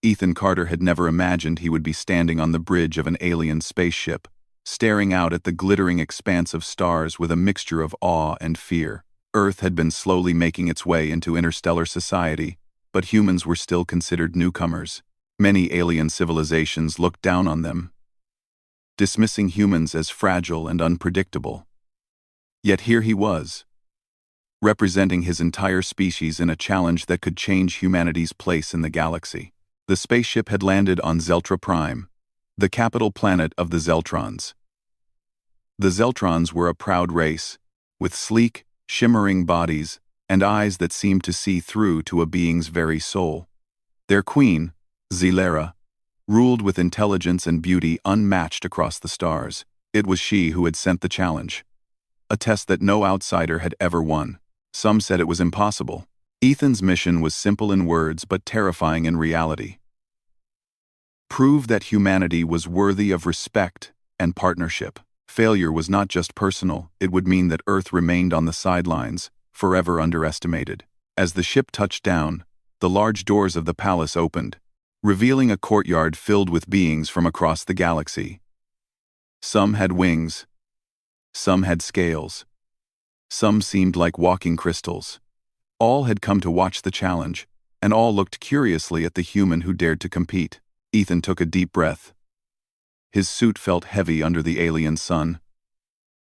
Ethan Carter had never imagined he would be standing on the bridge of an alien spaceship, staring out at the glittering expanse of stars with a mixture of awe and fear. Earth had been slowly making its way into interstellar society, but humans were still considered newcomers. Many alien civilizations looked down on them, dismissing humans as fragile and unpredictable. Yet here he was, representing his entire species in a challenge that could change humanity's place in the galaxy. The spaceship had landed on Zeltra Prime, the capital planet of the Zeltrons. The Zeltrons were a proud race, with sleek, shimmering bodies and eyes that seemed to see through to a being's very soul. Their queen, Zelera, ruled with intelligence and beauty unmatched across the stars. It was she who had sent the challenge, a test that no outsider had ever won. Some said it was impossible. Ethan's mission was simple in words but terrifying in reality. Prove that humanity was worthy of respect and partnership. Failure was not just personal, it would mean that Earth remained on the sidelines, forever underestimated. As the ship touched down, the large doors of the palace opened, revealing a courtyard filled with beings from across the galaxy. Some had wings, some had scales, some seemed like walking crystals. All had come to watch the challenge, and all looked curiously at the human who dared to compete. Ethan took a deep breath. His suit felt heavy under the alien sun,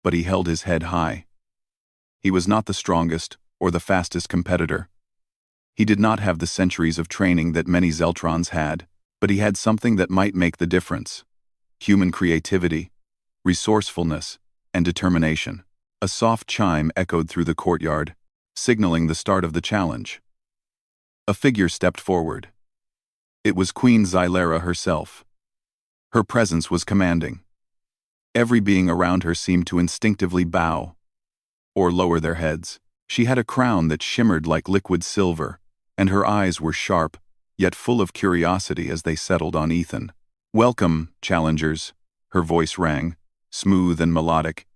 but he held his head high. He was not the strongest or the fastest competitor. He did not have the centuries of training that many Zeltrons had, but he had something that might make the difference: human creativity, resourcefulness, and determination. A soft chime echoed through the courtyard, signaling the start of the challenge. A figure stepped forward. It was Queen Zelera herself. Her presence was commanding. Every being around her seemed to instinctively bow or lower their heads. She had a crown that shimmered like liquid silver, and her eyes were sharp, yet full of curiosity as they settled on Ethan. "Welcome, challengers," her voice rang, smooth and melodic,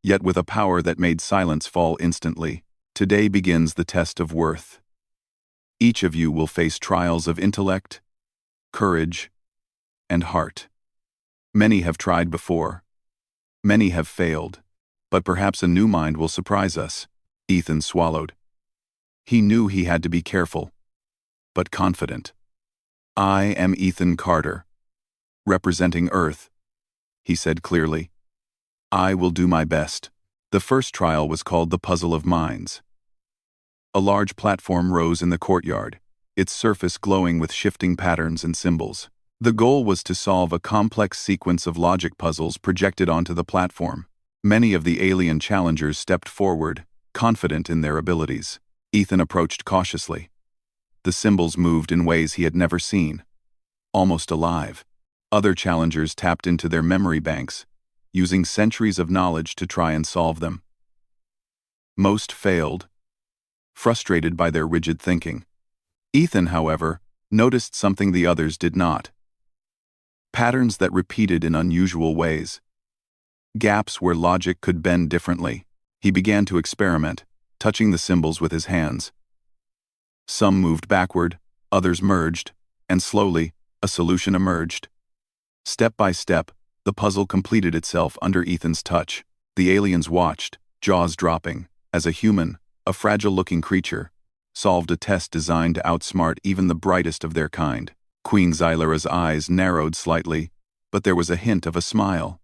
yet with a power that made silence fall instantly. "Today begins the test of worth. Each of you will face trials of intellect, courage, and heart. Many have tried before. Many have failed, but perhaps a new mind will surprise us." Ethan swallowed. He knew he had to be careful, but confident. "I am Ethan Carter, representing Earth," he said clearly. "I will do my best." The first trial was called the Puzzle of Minds. A large platform rose in the courtyard, its surface glowing with shifting patterns and symbols. The goal was to solve a complex sequence of logic puzzles projected onto the platform. Many of the alien challengers stepped forward, confident in their abilities. Ethan approached cautiously. The symbols moved in ways he had never seen, almost alive. Other challengers tapped into their memory banks, using centuries of knowledge to try and solve them. Most failed, frustrated by their rigid thinking. Ethan, however, noticed something the others did not: patterns that repeated in unusual ways, gaps where logic could bend differently. He began to experiment, touching the symbols with his hands. Some moved backward, others merged, and slowly, a solution emerged. Step by step, the puzzle completed itself under Ethan's touch. The aliens watched, jaws dropping, as a human, a fragile-looking creature, solved a test designed to outsmart even the brightest of their kind. Queen Zelera's eyes narrowed slightly, but there was a hint of a smile.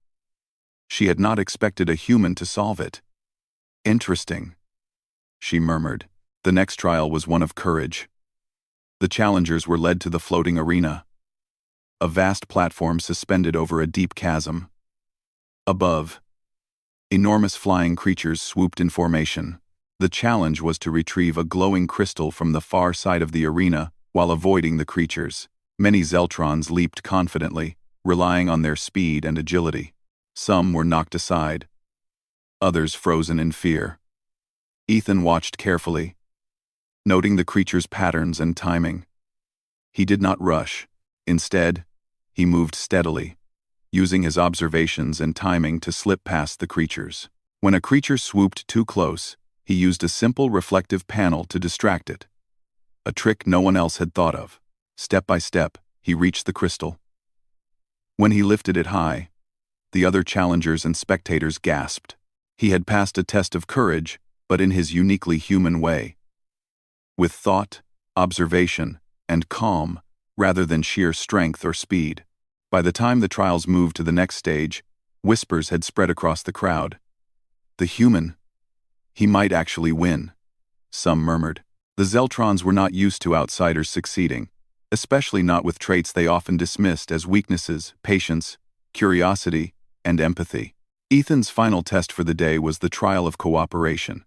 She had not expected a human to solve it. "Interesting," she murmured. The next trial was one of courage. The challengers were led to the floating arena, a vast platform suspended over a deep chasm. Above, enormous flying creatures swooped in formation. The challenge was to retrieve a glowing crystal from the far side of the arena while avoiding the creatures. Many Zeltrons leaped confidently, relying on their speed and agility. Some were knocked aside, others frozen in fear. Ethan watched carefully, noting the creatures' patterns and timing. He did not rush. Instead, he moved steadily, using his observations and timing to slip past the creatures. When a creature swooped too close, he used a simple reflective panel to distract it, a trick no one else had thought of. Step by step, he reached the crystal. When he lifted it high, the other challengers and spectators gasped. He had passed a test of courage, but in his uniquely human way. With thought, observation, and calm, rather than sheer strength or speed. By the time the trials moved to the next stage, whispers had spread across the crowd. The human, he might actually win, some murmured. The Zeltrons were not used to outsiders succeeding, especially not with traits they often dismissed as weaknesses: patience, curiosity, and empathy. Ethan's final test for the day was the trial of cooperation.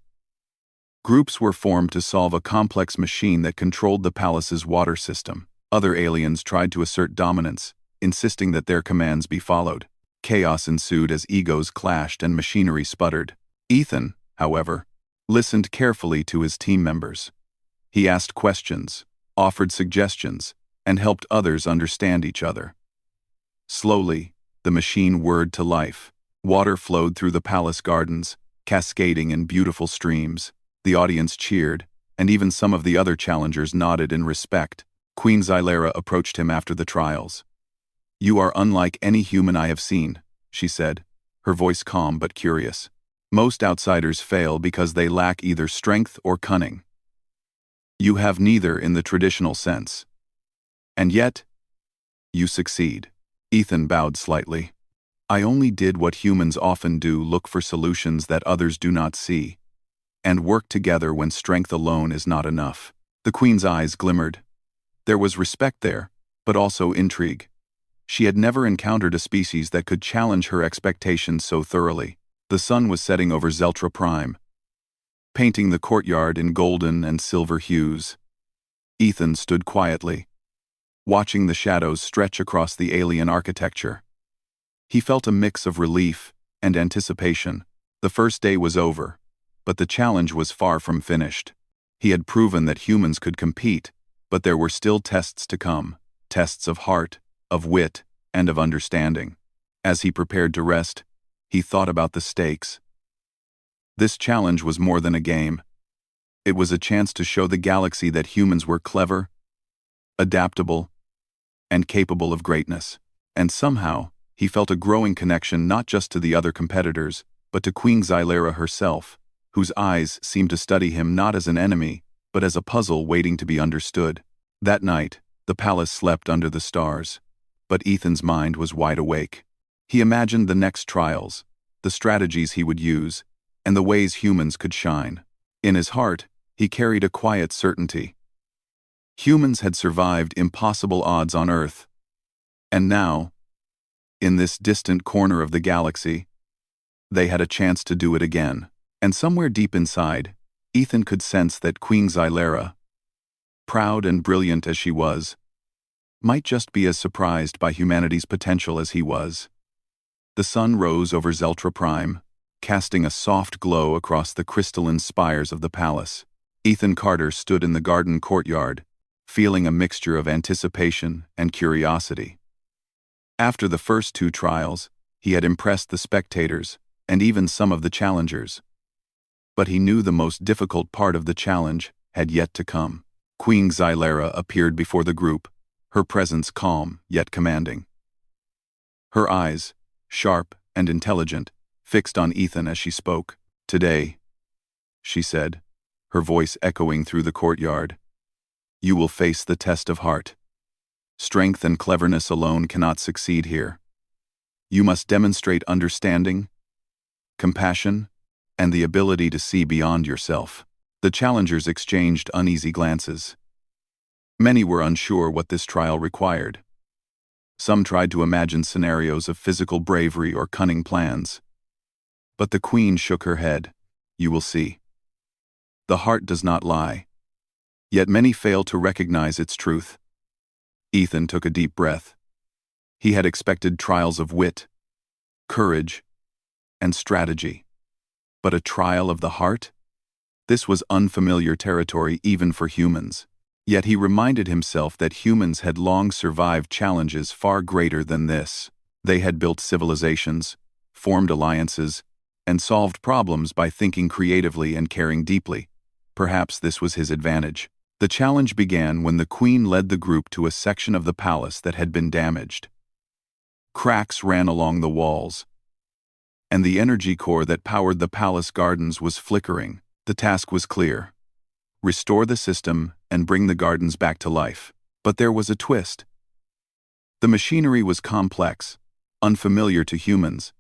Groups were formed to solve a complex machine that controlled the palace's water system. Other aliens tried to assert dominance, insisting that their commands be followed. Chaos ensued as egos clashed and machinery sputtered. Ethan, however, listened carefully to his team members. He asked questions, offered suggestions, and helped others understand each other. Slowly, the machine whirred to life. Water flowed through the palace gardens, cascading in beautiful streams. The audience cheered, and even some of the other challengers nodded in respect. Queen Xylera approached him after the trials. "You are unlike any human I have seen," she said, her voice calm but curious. "Most outsiders fail because they lack either strength or cunning. You have neither in the traditional sense. And yet, you succeed." Ethan bowed slightly. "I only did what humans often do: look for solutions that others do not see, and work together when strength alone is not enough." The Queen's eyes glimmered. There was respect there, but also intrigue. She had never encountered a species that could challenge her expectations so thoroughly. The sun was setting over Zeltra Prime, painting the courtyard in golden and silver hues. Ethan stood quietly, watching the shadows stretch across the alien architecture. He felt a mix of relief and anticipation. The first day was over, but the challenge was far from finished. He had proven that humans could compete, but there were still tests to come, tests of heart, of wit, and of understanding. As he prepared to rest, he thought about the stakes. This challenge was more than a game. It was a chance to show the galaxy that humans were clever, adaptable, and capable of greatness. And somehow, he felt a growing connection not just to the other competitors, but to Queen Xylera herself, whose eyes seemed to study him not as an enemy, but as a puzzle waiting to be understood. That night, the palace slept under the stars, but Ethan's mind was wide awake. He imagined the next trials, the strategies he would use, and the ways humans could shine. In his heart, he carried a quiet certainty. Humans had survived impossible odds on Earth. And now, in this distant corner of the galaxy, they had a chance to do it again. And somewhere deep inside, Ethan could sense that Queen Xylera, proud and brilliant as she was, might just be as surprised by humanity's potential as he was. The sun rose over Zeltra Prime, casting a soft glow across the crystalline spires of the palace. Ethan Carter stood in the garden courtyard, feeling a mixture of anticipation and curiosity. After the first two trials, he had impressed the spectators and even some of the challengers. But he knew the most difficult part of the challenge had yet to come. Queen Xylera appeared before the group, her presence calm yet commanding. Her eyes, sharp and intelligent, fixed on Ethan as she spoke. "Today," she said, her voice echoing through the courtyard, "you will face the test of heart. Strength and cleverness alone cannot succeed here. You must demonstrate understanding, compassion, and the ability to see beyond yourself." The challengers exchanged uneasy glances. Many were unsure what this trial required. Some tried to imagine scenarios of physical bravery or cunning plans. But the Queen shook her head. "You will see. The heart does not lie. Yet many fail to recognize its truth." Ethan took a deep breath. He had expected trials of wit, courage, and strategy. But a trial of the heart? This was unfamiliar territory even for humans. Yet he reminded himself that humans had long survived challenges far greater than this. They had built civilizations, formed alliances, and solved problems by thinking creatively and caring deeply. Perhaps this was his advantage. The challenge began when the Queen led the group to a section of the palace that had been damaged. Cracks ran along the walls, and the energy core that powered the palace gardens was flickering. The task was clear: restore the system and bring the gardens back to life. But there was a twist. The machinery was complex, unfamiliar to humans,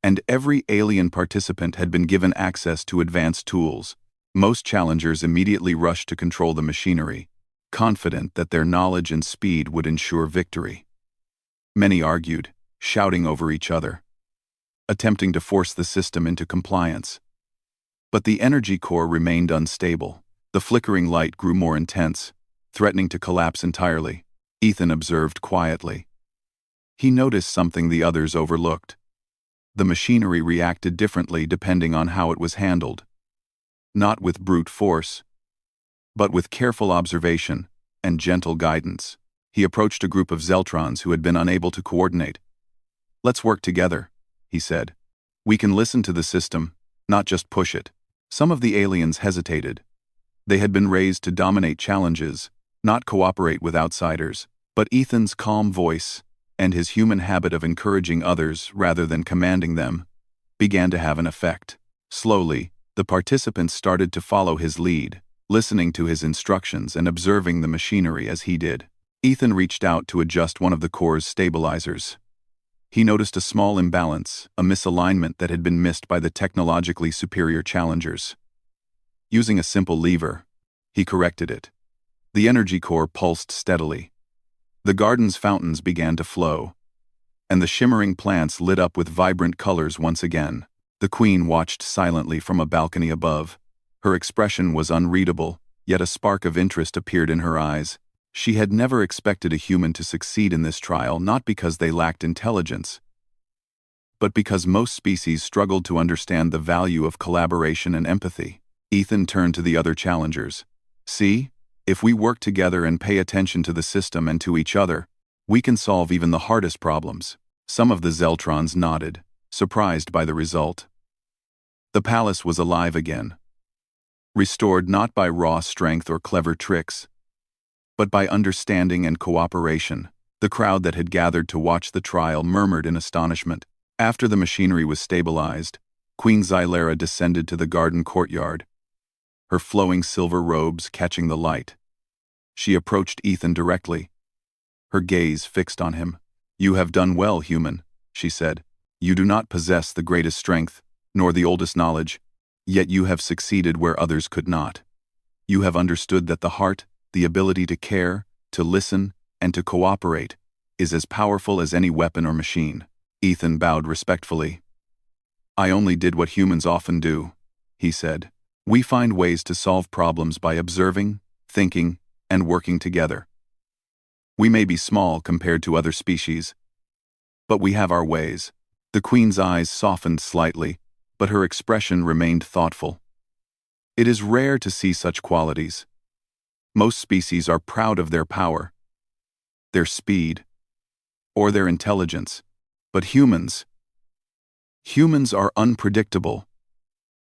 and every alien participant had been given access to advanced tools. Most challengers immediately rushed to control the machinery, confident that their knowledge and speed would ensure victory. Many argued, shouting over each other, attempting to force the system into compliance. But the energy core remained unstable. The flickering light grew more intense, threatening to collapse entirely. Ethan observed quietly. He noticed something the others overlooked. The machinery reacted differently depending on how it was handled. Not with brute force, but with careful observation and gentle guidance. He approached a group of Zeltrons who had been unable to coordinate. "Let's work together," he said. "We can listen to the system, not just push it." Some of the aliens hesitated. They had been raised to dominate challenges, not cooperate with outsiders. But Ethan's calm voice, and his human habit of encouraging others rather than commanding them, began to have an effect. Slowly, the participants started to follow his lead, listening to his instructions and observing the machinery as he did. Ethan reached out to adjust one of the core's stabilizers. He noticed a small imbalance, a misalignment that had been missed by the technologically superior challengers. Using a simple lever, he corrected it. The energy core pulsed steadily. The garden's fountains began to flow, and the shimmering plants lit up with vibrant colors once again. The Queen watched silently from a balcony above. Her expression was unreadable, yet a spark of interest appeared in her eyes. She had never expected a human to succeed in this trial, not because they lacked intelligence, but because most species struggled to understand the value of collaboration and empathy. Ethan turned to the other challengers. "See? If we work together and pay attention to the system and to each other, we can solve even the hardest problems." Some of the Zeltrons nodded, surprised by the result. The palace was alive again, restored not by raw strength or clever tricks, but by understanding and cooperation. The crowd that had gathered to watch the trial murmured in astonishment. After the machinery was stabilized, Queen Xylera descended to the garden courtyard, her flowing silver robes catching the light. She approached Ethan directly, her gaze fixed on him. "You have done well, human," she said. "You do not possess the greatest strength, nor the oldest knowledge, yet you have succeeded where others could not. You have understood that the heart, the ability to care, to listen, and to cooperate, is as powerful as any weapon or machine." Ethan bowed respectfully. "I only did what humans often do," he said. "We find ways to solve problems by observing, thinking, and working together. We may be small compared to other species, but we have our ways." The Queen's eyes softened slightly, but her expression remained thoughtful. It is rare to see such qualities. Most species are proud of their power, their speed, or their intelligence, but humans are unpredictable,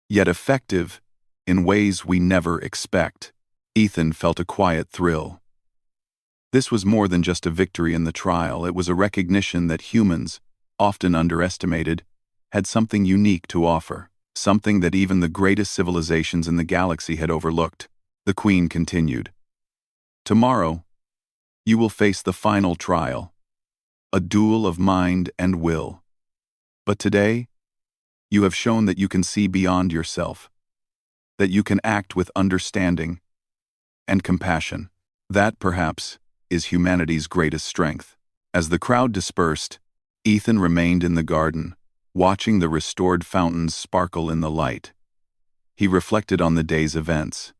yet effective in ways we never expect. Ethan felt a quiet thrill. This was more than just a victory in the trial. It was a recognition that humans, often underestimated, had something unique to offer, something that even the greatest civilizations in the galaxy had overlooked. The Queen continued. "Tomorrow, you will face the final trial, a duel of mind and will. But today, you have shown that you can see beyond yourself, that you can act with understanding and compassion. That, perhaps, is humanity's greatest strength." As the crowd dispersed, Ethan remained in the garden, watching the restored fountains sparkle in the light. He reflected on the day's events.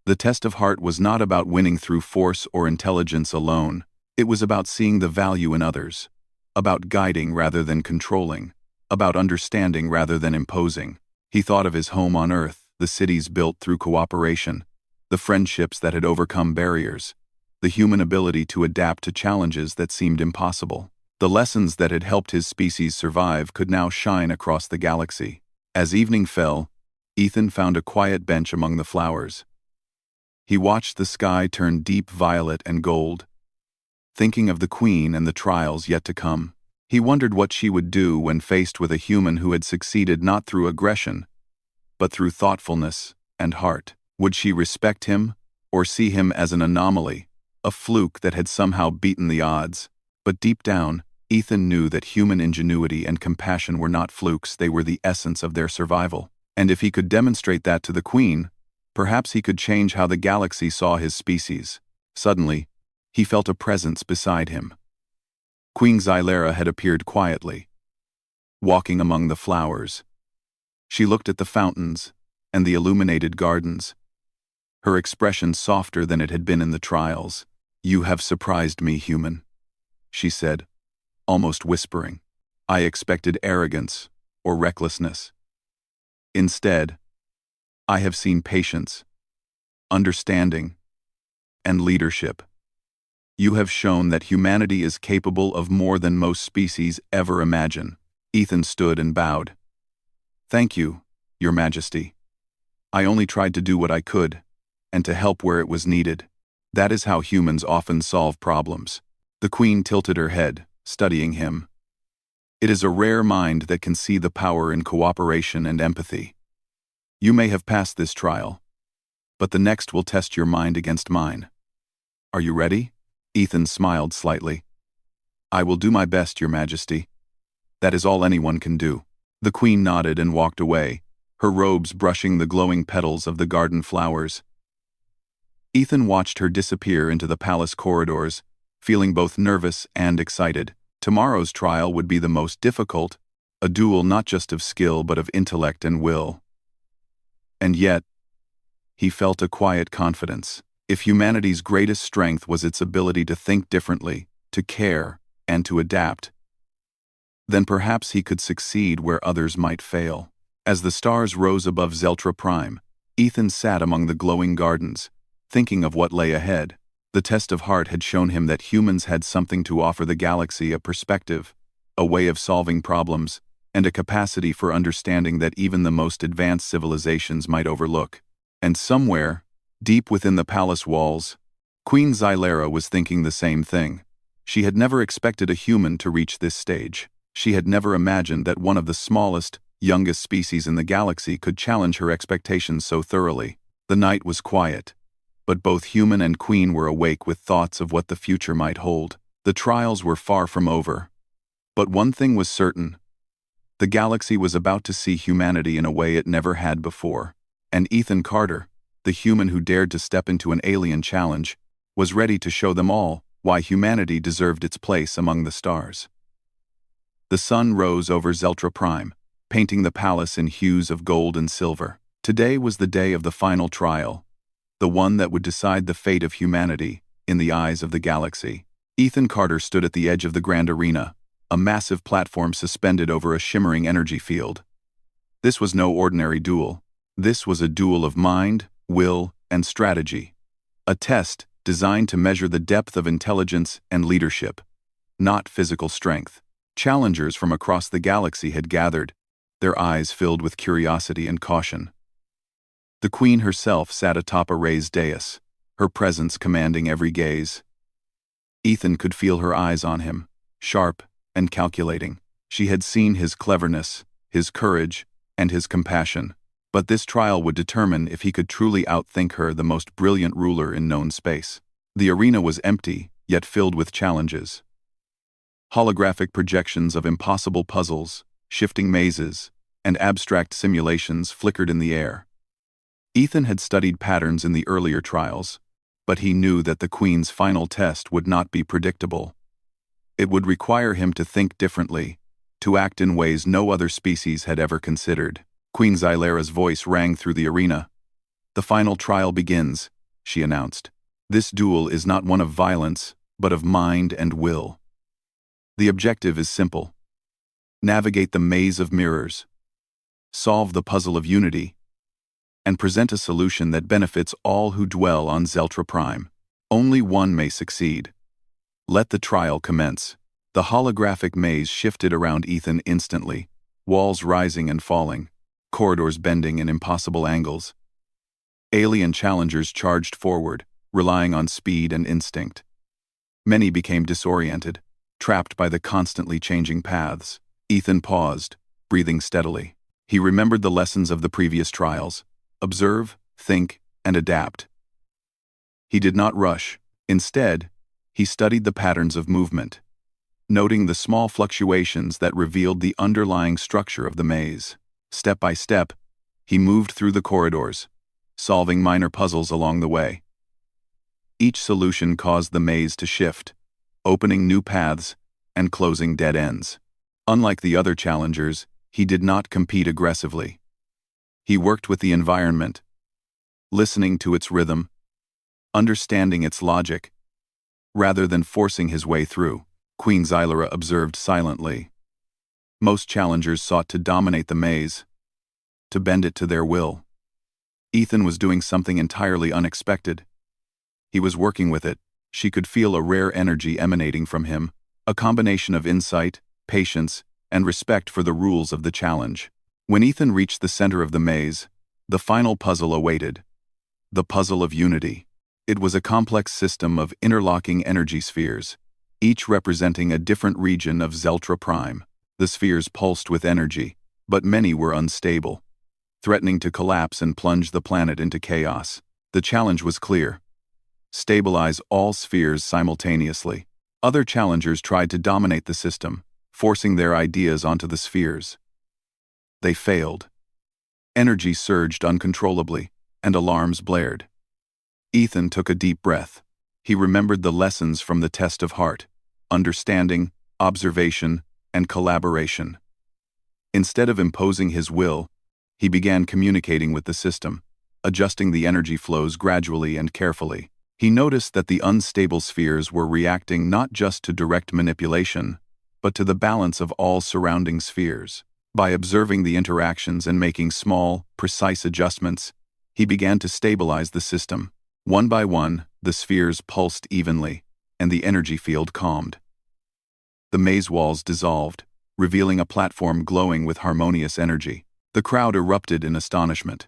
The test of heart was not about winning through force or intelligence alone. It was about seeing the value in others, about guiding rather than controlling, about understanding rather than imposing. He thought of his home on Earth, the cities built through cooperation, the friendships that had overcome barriers, the human ability to adapt to challenges that seemed impossible. The lessons that had helped his species survive could now shine across the galaxy. As evening fell, Ethan found a quiet bench among the flowers. He watched the sky turn deep violet and gold, thinking of the Queen and the trials yet to come. He wondered what she would do when faced with a human who had succeeded not through aggression, but through thoughtfulness and heart. Would she respect him, or see him as an anomaly, a fluke that had somehow beaten the odds? But deep down, Ethan knew that human ingenuity and compassion were not flukes, they were the essence of their survival. And if he could demonstrate that to the Queen, perhaps he could change how the galaxy saw his species. Suddenly, he felt a presence beside him. Queen Xylera had appeared quietly, walking among the flowers. She looked at the fountains and the illuminated gardens, her expression softer than it had been in the trials. "You have surprised me, human," she said, almost whispering. "I expected arrogance or recklessness. Instead, I have seen patience, understanding, and leadership. You have shown that humanity is capable of more than most species ever imagine." Ethan stood and bowed. "Thank you, Your Majesty. I only tried to do what I could, and to help where it was needed. That is how humans often solve problems." The Queen tilted her head, studying him. "It is a rare mind that can see the power in cooperation and empathy. You may have passed this trial, but the next will test your mind against mine. Are you ready?" Ethan smiled slightly. "I will do my best, Your Majesty. That is all anyone can do." The Queen nodded and walked away, her robes brushing the glowing petals of the garden flowers. Ethan watched her disappear into the palace corridors, feeling both nervous and excited. Tomorrow's trial would be the most difficult, a duel not just of skill but of intellect and will. And yet, he felt a quiet confidence. If humanity's greatest strength was its ability to think differently, to care, and to adapt, then perhaps he could succeed where others might fail. As the stars rose above Zeltra Prime, Ethan sat among the glowing gardens, thinking of what lay ahead. The test of heart had shown him that humans had something to offer the galaxy: a perspective, a way of solving problems, and a capacity for understanding that even the most advanced civilizations might overlook. And somewhere, deep within the palace walls, Queen Xylera was thinking the same thing. She had never expected a human to reach this stage. She had never imagined that one of the smallest, youngest species in the galaxy could challenge her expectations so thoroughly. The night was quiet, but both human and Queen were awake with thoughts of what the future might hold. The trials were far from over. But one thing was certain: the galaxy was about to see humanity in a way it never had before. And Ethan Carter, the human who dared to step into an alien challenge, was ready to show them all why humanity deserved its place among the stars. The sun rose over Zeltra Prime, painting the palace in hues of gold and silver. Today was the day of the final trial, the one that would decide the fate of humanity in the eyes of the galaxy. Ethan Carter stood at the edge of the grand arena, a massive platform suspended over a shimmering energy field. This was no ordinary duel. This was a duel of mind, will, and strategy. A test designed to measure the depth of intelligence and leadership, not physical strength. Challengers from across the galaxy had gathered, their eyes filled with curiosity and caution. The Queen herself sat atop a raised dais, her presence commanding every gaze. Ethan could feel her eyes on him, sharp and calculating. She had seen his cleverness, his courage, and his compassion. But this trial would determine if he could truly outthink her, the most brilliant ruler in known space. The arena was empty, yet filled with challenges. Holographic projections of impossible puzzles, shifting mazes, and abstract simulations flickered in the air. Ethan had studied patterns in the earlier trials, but he knew that the Queen's final test would not be predictable. It would require him to think differently, to act in ways no other species had ever considered. Queen Xylera's voice rang through the arena. "The final trial begins," she announced. "This duel is not one of violence, but of mind and will. The objective is simple: navigate the maze of mirrors, solve the puzzle of unity, and present a solution that benefits all who dwell on Zeltra Prime. Only one may succeed. Let the trial commence." The holographic maze shifted around Ethan instantly, walls rising and falling, corridors bending in impossible angles. Alien challengers charged forward, relying on speed and instinct. Many became disoriented, trapped by the constantly changing paths. Ethan paused, breathing steadily. He remembered the lessons of the previous trials: observe, think, and adapt. He did not rush. Instead, he studied the patterns of movement, noting the small fluctuations that revealed the underlying structure of the maze. Step by step, he moved through the corridors, solving minor puzzles along the way. Each solution caused the maze to shift, opening new paths and closing dead ends. Unlike the other challengers, he did not compete aggressively. He worked with the environment, listening to its rhythm, understanding its logic, rather than forcing his way through. Queen Xylera observed silently. Most challengers sought to dominate the maze, to bend it to their will. Ethan was doing something entirely unexpected. He was working with it. She could feel a rare energy emanating from him, a combination of insight, patience, and respect for the rules of the challenge. When Ethan reached the center of the maze, the final puzzle awaited. The puzzle of unity. It was a complex system of interlocking energy spheres, each representing a different region of Zeltra Prime. The spheres pulsed with energy, but many were unstable, threatening to collapse and plunge the planet into chaos. The challenge was clear: stabilize all spheres simultaneously. Other challengers tried to dominate the system, forcing their ideas onto the spheres. They failed. Energy surged uncontrollably, and alarms blared. Ethan took a deep breath. He remembered the lessons from the test of heart: understanding, observation, and collaboration. Instead of imposing his will, he began communicating with the system, adjusting the energy flows gradually and carefully. He noticed that the unstable spheres were reacting not just to direct manipulation, but to the balance of all surrounding spheres. By observing the interactions and making small, precise adjustments, he began to stabilize the system. One by one, the spheres pulsed evenly, and the energy field calmed. The maze walls dissolved, revealing a platform glowing with harmonious energy. The crowd erupted in astonishment.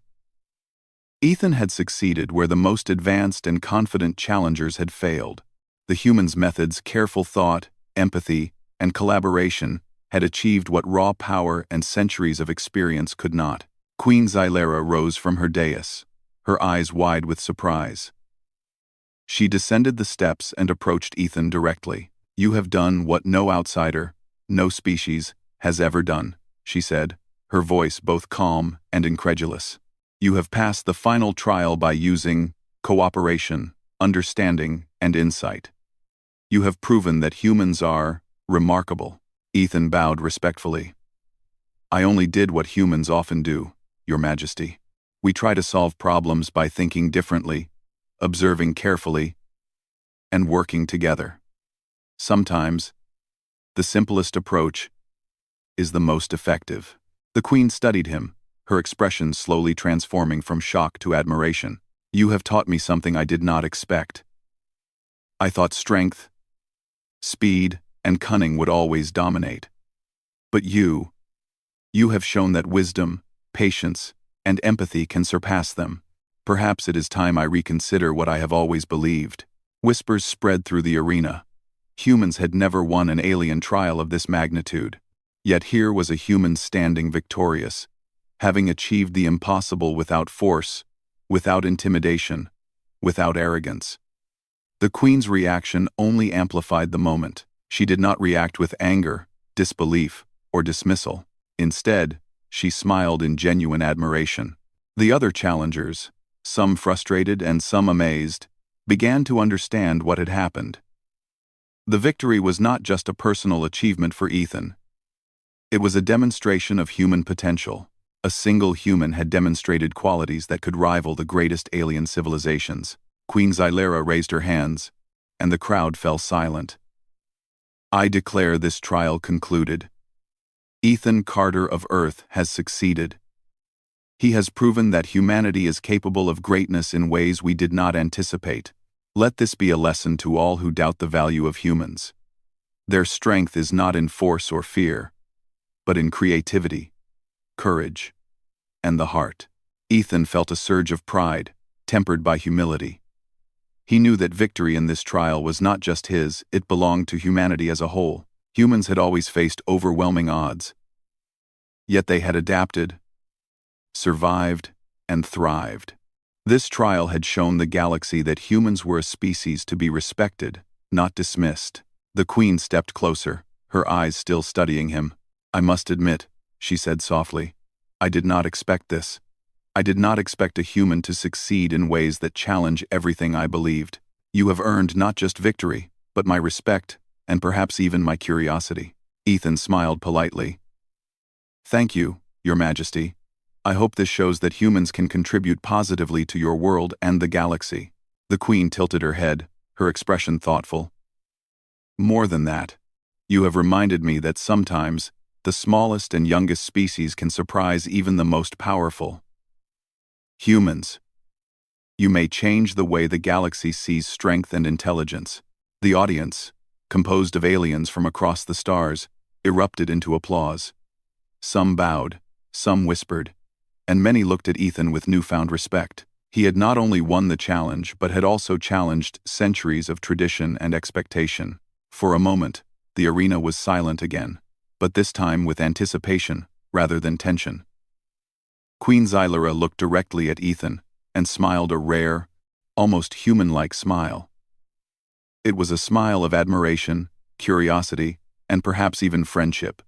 Ethan had succeeded where the most advanced and confident challengers had failed. The humans' methods, careful thought, empathy, and collaboration had achieved what raw power and centuries of experience could not. Queen Xylera rose from her dais, her eyes wide with surprise. She descended the steps and approached Ethan directly. "You have done what no outsider, no species, has ever done," she said, her voice both calm and incredulous. "You have passed the final trial by using cooperation, understanding, and insight. You have proven that humans are remarkable." Ethan bowed respectfully. "I only did what humans often do, Your Majesty. We try to solve problems by thinking differently, observing carefully, and working together. Sometimes, the simplest approach is the most effective." The Queen studied him, her expression slowly transforming from shock to admiration. "You have taught me something I did not expect. I thought strength, speed, and cunning would always dominate. But you have shown that wisdom, patience, and empathy can surpass them. Perhaps it is time I reconsider what I have always believed." Whispers spread through the arena. Humans had never won an alien trial of this magnitude. Yet here was a human standing victorious, having achieved the impossible without force, without intimidation, without arrogance. The Queen's reaction only amplified the moment. She did not react with anger, disbelief, or dismissal. Instead, she smiled in genuine admiration. The other challengers, some frustrated and some amazed, began to understand what had happened. The victory was not just a personal achievement for Ethan. It was a demonstration of human potential. A single human had demonstrated qualities that could rival the greatest alien civilizations. Queen Xylera raised her hands, and the crowd fell silent. "I declare this trial concluded. Ethan Carter of Earth has succeeded. He has proven that humanity is capable of greatness in ways we did not anticipate. Let this be a lesson to all who doubt the value of humans. Their strength is not in force or fear, but in creativity, courage, and the heart." Ethan felt a surge of pride, tempered by humility. He knew that victory in this trial was not just his, it belonged to humanity as a whole. Humans had always faced overwhelming odds. Yet they had adapted, survived, and thrived. This trial had shown the galaxy that humans were a species to be respected, not dismissed. The Queen stepped closer, her eyes still studying him. "I must admit," she said softly, "I did not expect this. I did not expect a human to succeed in ways that challenge everything I believed. You have earned not just victory, but my respect, and perhaps even my curiosity." Ethan smiled politely. "Thank you, Your Majesty. I hope this shows that humans can contribute positively to your world and the galaxy." The Queen tilted her head, her expression thoughtful. "More than that, you have reminded me that sometimes the smallest and youngest species can surprise even the most powerful. Humans. You may change the way the galaxy sees strength and intelligence." The audience, composed of aliens from across the stars, erupted into applause. Some bowed, some whispered, and many looked at Ethan with newfound respect. He had not only won the challenge but had also challenged centuries of tradition and expectation. For a moment, the arena was silent again, but this time with anticipation rather than tension. Queen Xylera looked directly at Ethan and smiled a rare, almost human-like smile. It was a smile of admiration, curiosity, and perhaps even friendship.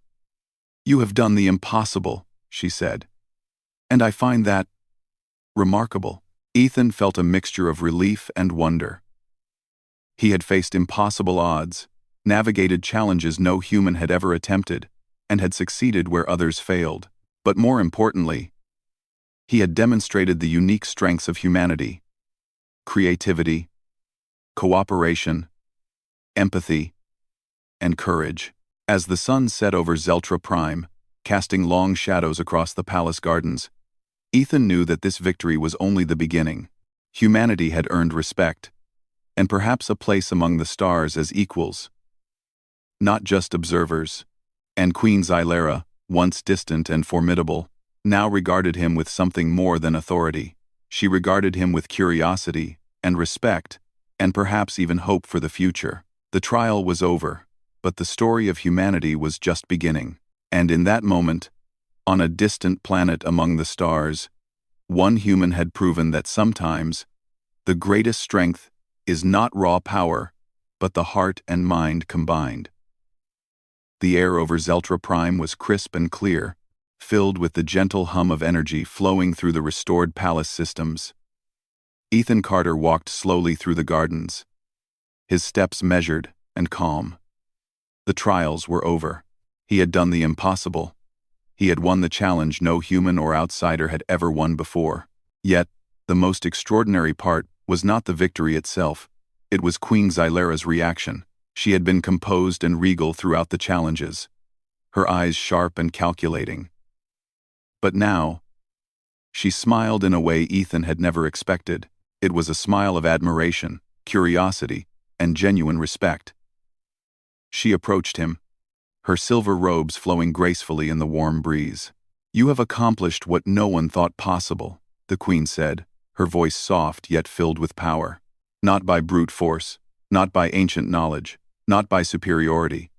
"You have done the impossible," she said. "And I find that remarkable." Ethan felt a mixture of relief and wonder. He had faced impossible odds, navigated challenges no human had ever attempted, and had succeeded where others failed. But more importantly, he had demonstrated the unique strengths of humanity: creativity, cooperation, empathy, and courage. As the sun set over Zeltra Prime, casting long shadows across the palace gardens, Ethan knew that this victory was only the beginning. Humanity had earned respect, and perhaps a place among the stars as equals, not just observers. And Queen Xylera, once distant and formidable, now regarded him with something more than authority. She regarded him with curiosity and respect, and perhaps even hope for the future. The trial was over, but the story of humanity was just beginning. And in that moment, on a distant planet among the stars, one human had proven that sometimes the greatest strength is not raw power, but the heart and mind combined. The air over Zeltra Prime was crisp and clear, filled with the gentle hum of energy flowing through the restored palace systems. Ethan Carter walked slowly through the gardens, his steps measured and calm. The trials were over. He had done the impossible. He had won the challenge no human or outsider had ever won before. Yet, the most extraordinary part was not the victory itself. It was Queen Xylera's reaction. She had been composed and regal throughout the challenges, her eyes sharp and calculating. But now, she smiled in a way Ethan had never expected. It was a smile of admiration, curiosity, and genuine respect. She approached him, her silver robes flowing gracefully in the warm breeze. "You have accomplished what no one thought possible," the Queen said, her voice soft yet filled with power. "Not by brute force, not by ancient knowledge, not by superiority,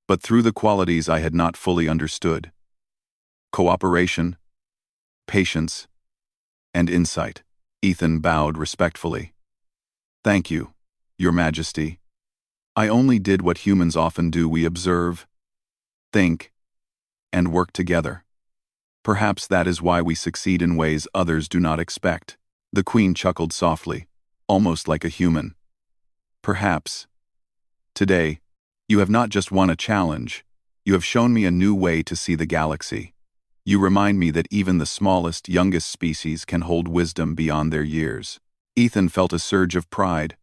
but through the qualities I had not fully understood: cooperation, patience, and insight." Ethan bowed respectfully. "Thank you, Your Majesty. I only did what humans often do: we observe, think, and work together. Perhaps that is why we succeed in ways others do not expect." The Queen chuckled softly, almost like a human. "Perhaps. Today, you have not just won a challenge, you have shown me a new way to see the galaxy. You remind me that even the smallest, youngest species can hold wisdom beyond their years." Ethan felt a surge of pride,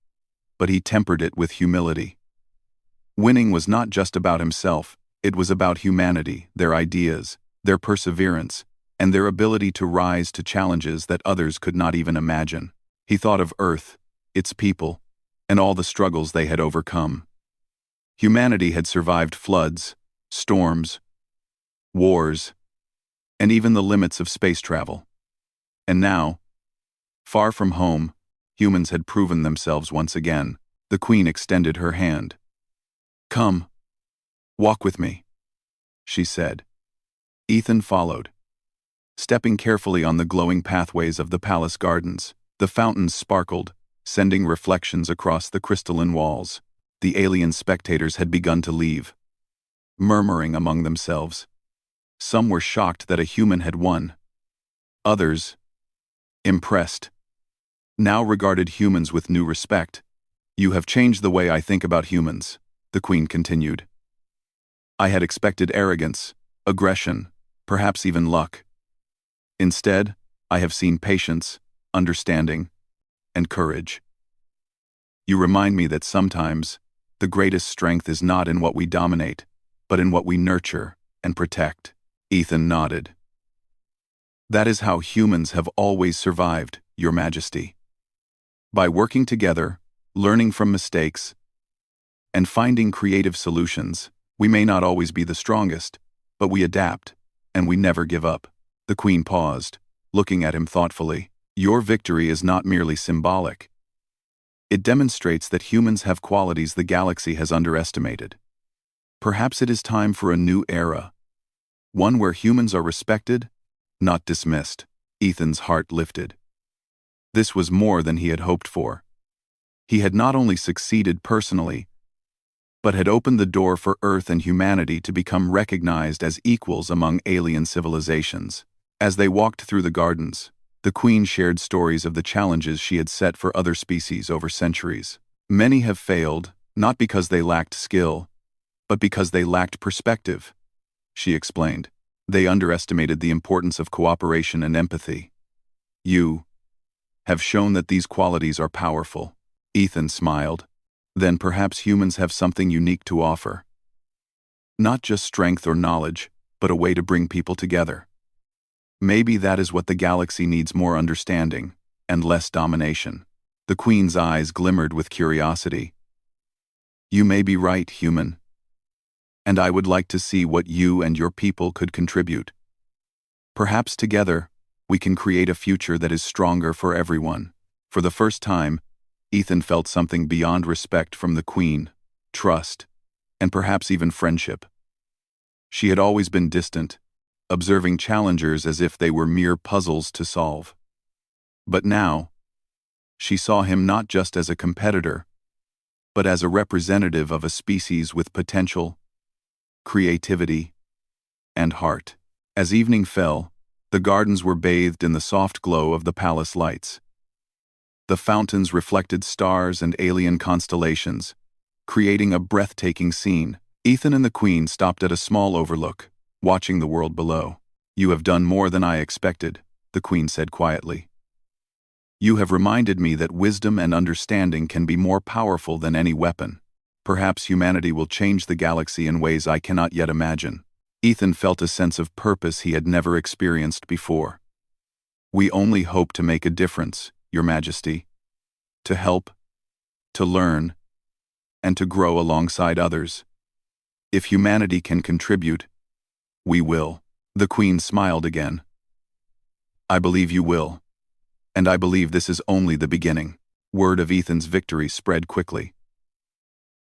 but he tempered it with humility. Winning was not just about himself, it was about humanity, their ideas, their perseverance, and their ability to rise to challenges that others could not even imagine. He thought of Earth, its people, and all the struggles they had overcome. Humanity had survived floods, storms, wars, and even the limits of space travel. And now, Far from home, humans had proven themselves once again. The Queen extended her hand. "Come, walk with me," she said. Ethan followed, stepping carefully on the glowing pathways of the palace gardens. The fountains sparkled, sending reflections across the crystalline walls. The alien spectators had begun to leave, murmuring among themselves. Some were shocked that a human had won. Others, impressed, now regarded humans with new respect. "You have changed the way I think about humans," the Queen continued. "I had expected arrogance, aggression, perhaps even luck. Instead, I have seen patience, understanding, and courage. You remind me that sometimes, the greatest strength is not in what we dominate, but in what we nurture and protect." Ethan nodded. "That is how humans have always survived, Your Majesty. By working together, learning from mistakes, and finding creative solutions, we may not always be the strongest, but we adapt, and we never give up." The Queen paused, looking at him thoughtfully. "Your victory is not merely symbolic. It demonstrates that humans have qualities the galaxy has underestimated. Perhaps it is time for a new era, one where humans are respected, not dismissed." Ethan's heart lifted. This was more than he had hoped for. He had not only succeeded personally, but had opened the door for Earth and humanity to become recognized as equals among alien civilizations. As they walked through the gardens, the Queen shared stories of the challenges she had set for other species over centuries. "Many have failed, not because they lacked skill, but because they lacked perspective," she explained. "They underestimated the importance of cooperation and empathy. You have shown that these qualities are powerful." Ethan smiled. "Then perhaps humans have something unique to offer. Not just strength or knowledge, but a way to bring people together. Maybe that is what the galaxy needs: more understanding and less domination." The Queen's eyes glimmered with curiosity. "You may be right, human. And I would like to see what you and your people could contribute. Perhaps together, we can create a future that is stronger for everyone." For the first time, Ethan felt something beyond respect from the Queen: trust, and perhaps even friendship. She had always been distant, observing challengers as if they were mere puzzles to solve. But now, she saw him not just as a competitor, but as a representative of a species with potential, creativity, and heart. As evening fell, the gardens were bathed in the soft glow of the palace lights. The fountains reflected stars and alien constellations, creating a breathtaking scene. Ethan and the Queen stopped at a small overlook, watching the world below. "You have done more than I expected," the Queen said quietly. "You have reminded me that wisdom and understanding can be more powerful than any weapon. Perhaps humanity will change the galaxy in ways I cannot yet imagine." Ethan felt a sense of purpose he had never experienced before. "We only hope to make a difference, Your Majesty. To help, to learn, and to grow alongside others. If humanity can contribute, we will." The Queen smiled again. "I believe you will. And I believe this is only the beginning." Word of Ethan's victory spread quickly.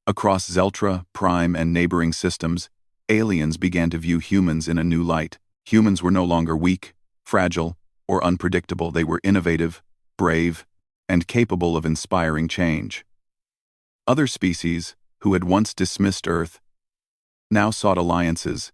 Across Zeltra, Prime, and neighboring systems, aliens began to view humans in a new light. Humans were no longer weak, fragile, or unpredictable. They were innovative, brave, and capable of inspiring change. Other species, who had once dismissed Earth, now sought alliances,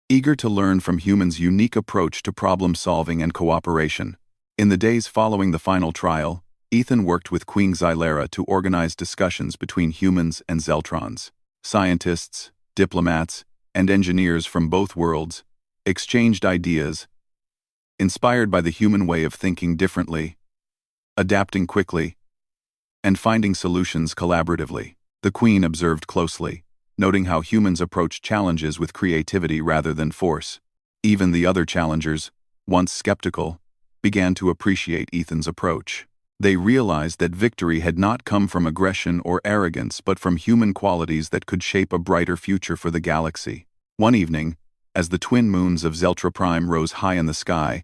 eager to learn from humans' unique approach to problem-solving and cooperation. In the days following the final trial, Ethan worked with Queen Xylera to organize discussions between humans and Zeltrons. Scientists, diplomats, and engineers from both worlds exchanged ideas, inspired by the human way of thinking differently, adapting quickly, and finding solutions collaboratively. The Queen observed closely, noting how humans approach challenges with creativity rather than force. Even the other challengers, once skeptical, began to appreciate Ethan's approach. They realized that victory had not come from aggression or arrogance but from human qualities that could shape a brighter future for the galaxy. One evening, as the twin moons of Zeltra Prime rose high in the sky,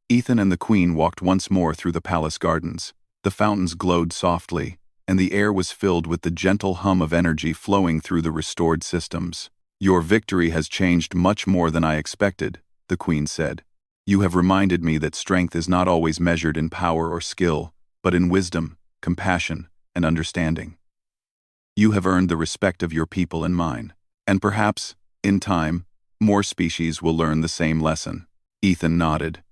Ethan and the Queen walked once more through the palace gardens. The fountains glowed softly, and the air was filled with the gentle hum of energy flowing through the restored systems. "Your victory has changed much more than I expected," the Queen said. "You have reminded me that strength is not always measured in power or skill, but in wisdom, compassion, and understanding. You have earned the respect of your people and mine. And perhaps, in time, more species will learn the same lesson." Ethan nodded.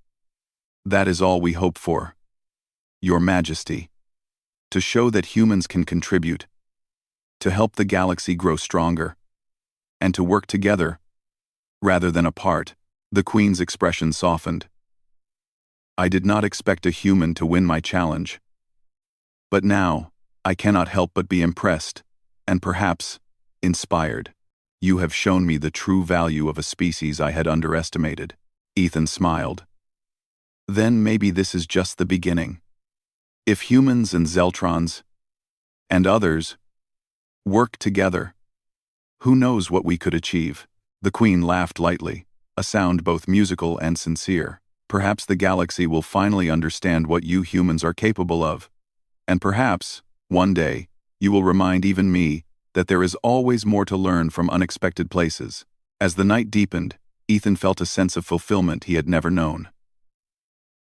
"That is all we hope for, Your Majesty. To show that humans can contribute, to help the galaxy grow stronger, and to work together, rather than apart." The Queen's expression softened. "I did not expect a human to win my challenge. But now, I cannot help but be impressed, and perhaps, inspired. You have shown me the true value of a species I had underestimated." Ethan smiled. "Then maybe this is just the beginning. If humans and Zeltrons, and others, work together, who knows what we could achieve?" The Queen laughed lightly, a sound both musical and sincere. "Perhaps the galaxy will finally understand what you humans are capable of. And perhaps, one day, you will remind even me that there is always more to learn from unexpected places." As the night deepened, Ethan felt a sense of fulfillment he had never known.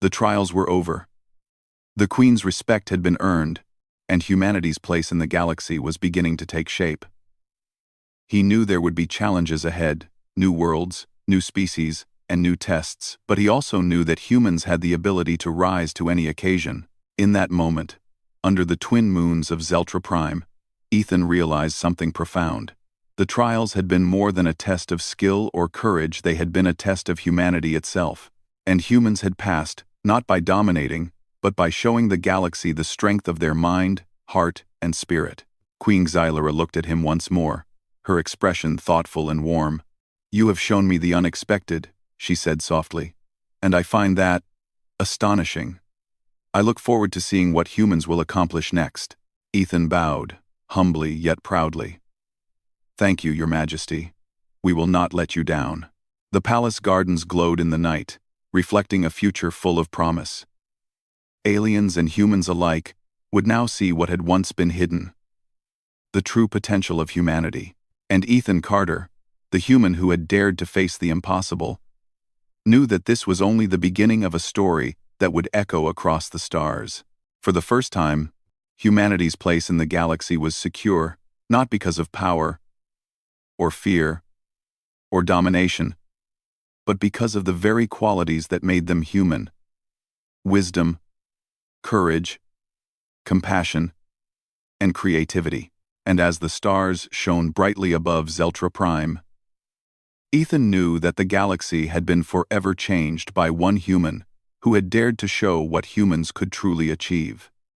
The trials were over. The Queen's respect had been earned, and humanity's place in the galaxy was beginning to take shape. He knew there would be challenges ahead, new worlds, new species, and new tests, but he also knew that humans had the ability to rise to any occasion. In that moment, under the twin moons of Zeltra Prime, Ethan realized something profound. The trials had been more than a test of skill or courage, they had been a test of humanity itself. And humans had passed, not by dominating, but by showing the galaxy the strength of their mind, heart, and spirit. Queen Xylera looked at him once more, her expression thoughtful and warm. "You have shown me the unexpected," she said softly, "and I find that astonishing. I look forward to seeing what humans will accomplish next." Ethan bowed, humbly yet proudly. "Thank you, Your Majesty. We will not let you down." The palace gardens glowed in the night, reflecting a future full of promise. Aliens and humans alike would now see what had once been hidden, the true potential of humanity. And Ethan Carter, the human who had dared to face the impossible, knew that this was only the beginning of a story that would echo across the stars. For the first time, humanity's place in the galaxy was secure, not because of power, or fear, or domination, but because of the very qualities that made them human: wisdom, courage, compassion, and creativity. And as the stars shone brightly above Zeltra Prime, Ethan knew that the galaxy had been forever changed by one human who had dared to show what humans could truly achieve.